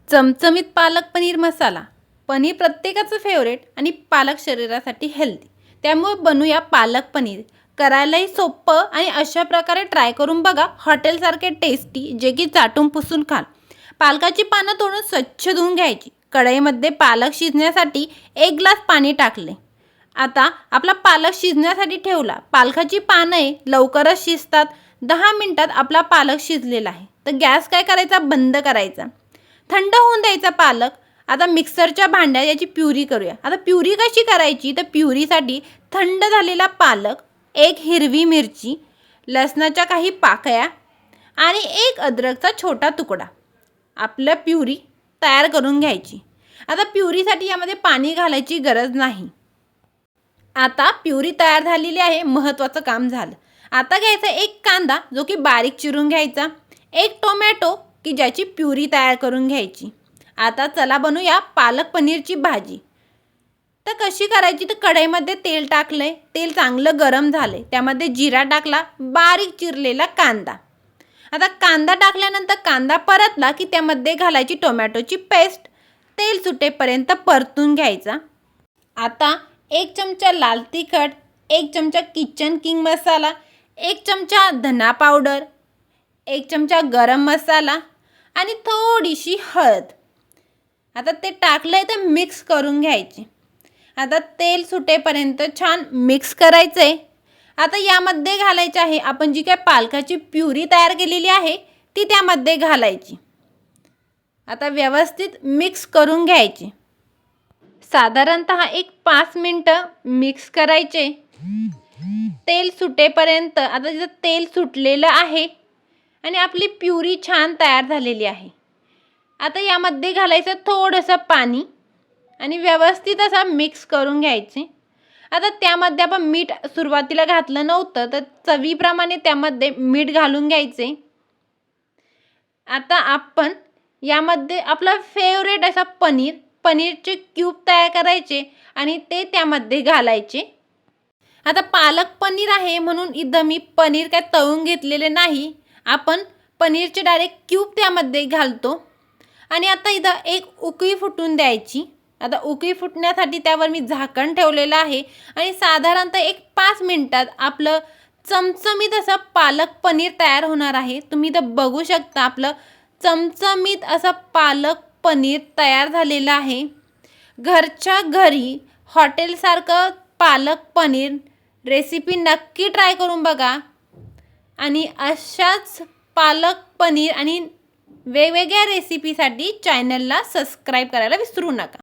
चमचमीत पालक पनीर मसाला. पनीर प्रत्येकाचं फेवरेट आणि पालक शरीरासाठी हेल्दी. त्यामुळे बनवूया पालक पनीर. करायलाही सोपं आणि अशा प्रकारे ट्राय करून बघा. हॉटेलसारखे टेस्टी, जे की चाटून पुसून खाल. पालकाची पानं तोडून स्वच्छ धुवून घ्यायची. कढईमध्ये पालक शिजण्यासाठी 1 ग्लास पाणी टाकले. आता आपला पालक शिजण्यासाठी ठेवला. पालकाची पाने लवकरच शिजतात. 10 मिनिटात आपला पालक शिजलेला आहे. तर गॅस काय करायचा, बंद करायचा. थंड होऊन द्यायचा पालक. आता मिक्सरच्या भांड्यात याची प्युरी करूया. आता प्युरी कशी करायची, तर प्युरीसाठी थंड झालेला पालक, 1 हिरवी मिरची, लसणाच्या काही पाकळ्या आणि 1 अद्रकचा छोटा तुकडा आपलं प्युरी तयार करून घ्यायची. आता प्युरीसाठी यामध्ये पाणी घालायची गरज नाही. आता प्युरी तयार झालेली आहे. महत्त्वाचं काम झालं. आता घ्यायचा 1 कांदा, जो की बारीक चिरून घ्यायचा. 1 टोमॅटो, की ज्याची प्युरी तयार करून घ्यायची. आता चला बनवूया पालक पनीरची भाजी. तर कशी करायची, तर कढईमध्ये तेल टाकलंय. तेल चांगलं गरम झालंय. त्यामध्ये जिरा टाकला, बारीक चिरलेला कांदा. आता कांदा टाकल्यानंतर कांदा परतला की त्यामध्ये घालायची टोमॅटोची पेस्ट. तेल सुटेपर्यंत परतून घ्यायचा. आता 1 चमचा लाल तिखट, 1 चमचा किचन किंग मसाला, 1 चमचा धना पावडर, 1 चमचा गरम मसाला आणि थोडीशी हळद. आता ते टाकलंय तर मिक्स करून घ्यायचे. आता तेल सुटेपर्यंत छान मिक्स करायचं आहे. आता यामध्ये घालायचे आहे आपण जी काय पालकाची प्युरी तयार केलेली आहे ती त्यामध्ये घालायची. आता व्यवस्थित मिक्स करून घ्यायचे. साधारणतः 5 मिनिटं मिक्स करायचे. तेल सुटेपर्यंत. आता तिथं तेल सुटलेलं आहे आणि आपली प्युरी छान तयार झालेली आहे. आता यामध्ये घालायचं थोडंसं पाणी आणि व्यवस्थित असं मिक्स करून घ्यायचे. आता त्यामध्ये आपण मीठ सुरुवातीला घातलं नव्हतं, तर चवीप्रमाणे त्यामध्ये मीठ घालून घ्यायचे. आता आपण यामध्ये आपलं फेवरेट असा पनीरचे क्यूब तयार करायचे आणि ते त्यामध्ये घालायचे. आता पालक पनीर आहे म्हणून इथं मी पनीर काय तळून घेतलेले नाही. आपण पनीरचे डायरेक्ट क्यूब त्यामध्ये घालतो आणि आता इथं 1 उकळी फुटून द्यायची. आता उकळी फुटण्यासाठी त्यावर मी झाकण ठेवलेलं आहे आणि साधारणतः 5 मिनिटात आपलं चमचमीत असं पालक पनीर तयार होणार आहे. तुम्ही इथं बघू शकता आपलं चमचमीत असं पालक पनीर तयार झालेलं आहे. घरच्या घरी हॉटेलसारखं पालक पनीर रेसिपी नक्की ट्राय करून बघा. आणि अशाच पालक पनीर आणि वेगवेगळ्या रेसिपीसाठी चॅनलला सबस्क्राईब करायला विसरू नका.